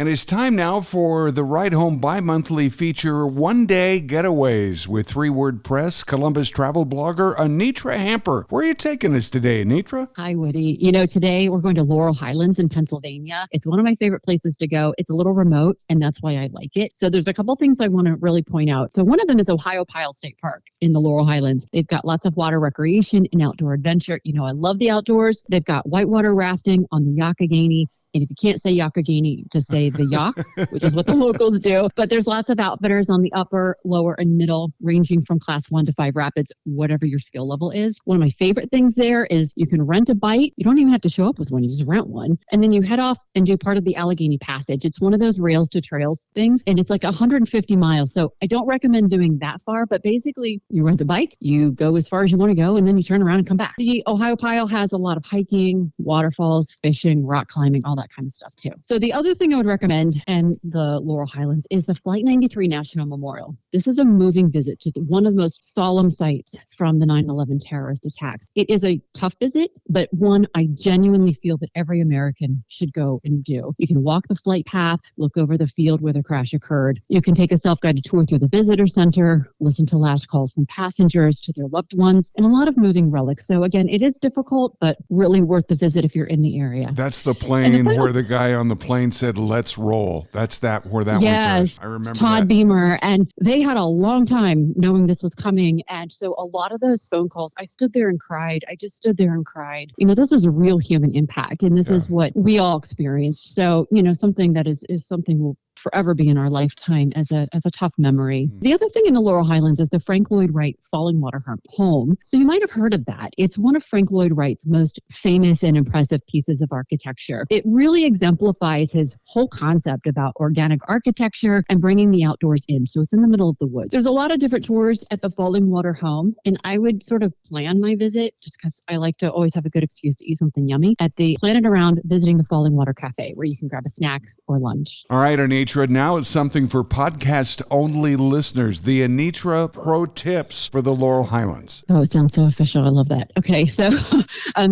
And it's time now for the Ride Home bi-monthly feature, One Day Getaways, with 3 Word Press Columbus travel blogger Anietra Hamper. Where are you taking us today, Anietra? Hi, Woody. Today we're going to Laurel Highlands in Pennsylvania. It's one of my favorite places to go. It's a little remote, and that's why I like it. So there's a couple things I want to really point out. So one of them is Ohiopyle State Park in the Laurel Highlands. They've got lots of water recreation and outdoor adventure. I love the outdoors. They've got whitewater rafting on the Youghiogheny. And if you can't say Youghiogheny, just say the Yacht, which is what the locals do. But there's lots of outfitters on the upper, lower, and middle, ranging from class 1 to 5 rapids, whatever your skill level is. One of my favorite things there is you can rent a bike. You don't even have to show up with one. You just rent one. And then you head off and do part of the Allegheny Passage. It's one of those rails to trails things. And it's like 150 miles. So I don't recommend doing that far. But basically, you rent a bike, you go as far as you want to go, and then you turn around and come back. The Ohiopyle has a lot of hiking, waterfalls, fishing, rock climbing, all that kind of stuff too. So the other thing I would recommend in the Laurel Highlands is the Flight 93 National Memorial. This is a moving visit to one of the most solemn sites from the 9/11 terrorist attacks. It is a tough visit, but one I genuinely feel that every American should go and do. You can walk the flight path, look over the field where the crash occurred. You can take a self-guided tour through the visitor center, listen to last calls from passengers to their loved ones, and a lot of moving relics. So again, it is difficult, but really worth the visit if you're in the area. That's the plane where the guy on the plane said, "Let's roll." That's where that one crashed. I remember Todd that. Beamer. And they had a long time knowing this was coming. And so a lot of those phone calls, I stood there and cried. I just stood there and cried. This is a real human impact. And this is what we all experienced. So, something that is something we'll forever be in our lifetime as a tough memory. The other thing in the Laurel Highlands is the Frank Lloyd Wright Fallingwater Home. So you might have heard of that. It's one of Frank Lloyd Wright's most famous and impressive pieces of architecture. It really exemplifies his whole concept about organic architecture and bringing the outdoors in. So it's in the middle of the woods. There's a lot of different tours at the Fallingwater Home, and I would sort of plan my visit just because I like to always have a good excuse to eat something yummy. Plan it around visiting the Fallingwater Cafe, where you can grab a snack or lunch. All right, Anietra, now it's something for podcast-only listeners, the Anietra Pro Tips for the Laurel Highlands. Oh, it sounds so official. I love that. Okay, so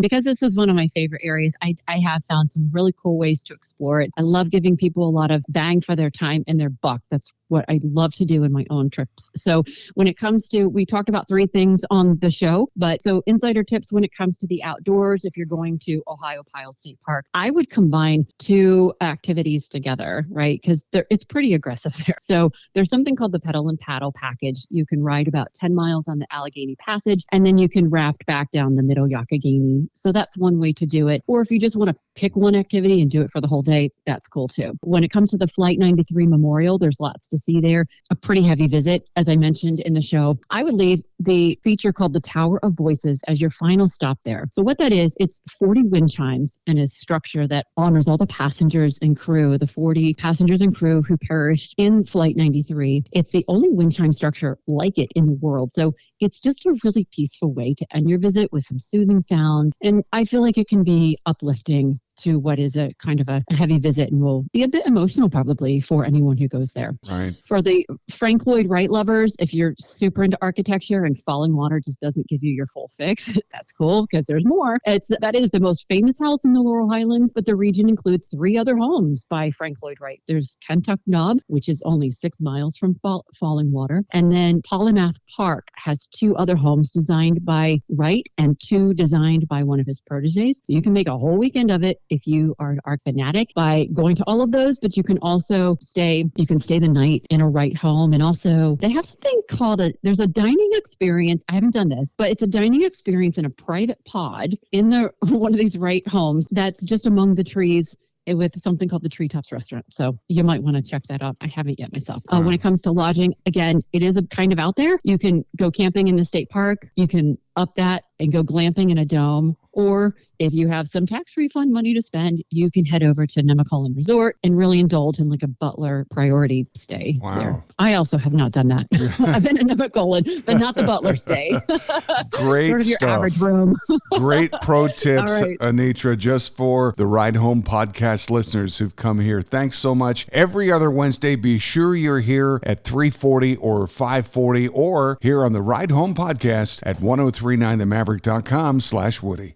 because this is one of my favorite areas, I have found some really cool ways to explore it. I love giving people a lot of bang for their time and their buck. That's what I love to do in my own trips. So when it comes to, we talked about 3 things on the show, but so insider tips when it comes to the outdoors, if you're going to Ohiopyle State Park, I would combine 2 activities together, right? Because it's pretty aggressive there. So there's something called the Pedal and Paddle package. You can ride about 10 miles on the Allegheny Passage, and then you can raft back down the middle Youghiogheny. So that's one way to do it. Or if you just want to pick one activity and do it for the whole day, that's cool too. When it comes to the Flight 93 Memorial, there's lots to see there. A pretty heavy visit, as I mentioned in the show. I would leave the feature called the Tower of Voices as your final stop there. So what that is, it's 40 wind chimes and a structure that honors all the passengers and crew, the 40 passengers and crew who perished in Flight 93. It's the only wind chime structure like it in the world. So it's just a really peaceful way to end your visit with some soothing sounds. And I feel like it can be uplifting to what is a kind of a heavy visit and will be a bit emotional probably for anyone who goes there. Right. For the Frank Lloyd Wright lovers, if you're super into architecture and Fallingwater just doesn't give you your full fix, that's cool because there's more. That is the most famous house in the Laurel Highlands, but the region includes 3 other homes by Frank Lloyd Wright. There's Kentuck Knob, which is only 6 miles from Fallingwater. And then Polymath Park has 2 other homes designed by Wright and 2 designed by one of his proteges. So you can make a whole weekend of it if you are an art fanatic by going to all of those, but you can also stay the night in a Wright home. And also they have something called there's a dining experience. I haven't done this, but it's a dining experience in a private pod in one of these Wright homes that's just among the trees with something called the Treetops Restaurant. So you might want to check that out. I haven't yet myself. When it comes to lodging, again, it is a kind of out there. You can go camping in the state park. You can up that and go glamping in a dome. Or if you have some tax refund money to spend, you can head over to Nemacolin Resort and really indulge in like a Butler priority stay there. I also have not done that. I've been to Nemacolin, but not the Butler stay. Great sort of your stuff. Average room. Great pro tips, All right. Anietra, just for the Ride Home podcast listeners who've come here. Thanks so much. Every other Wednesday, be sure you're here at 3:40 or 5:40 or here on the Ride Home podcast at 1039themaverick.com/Woody.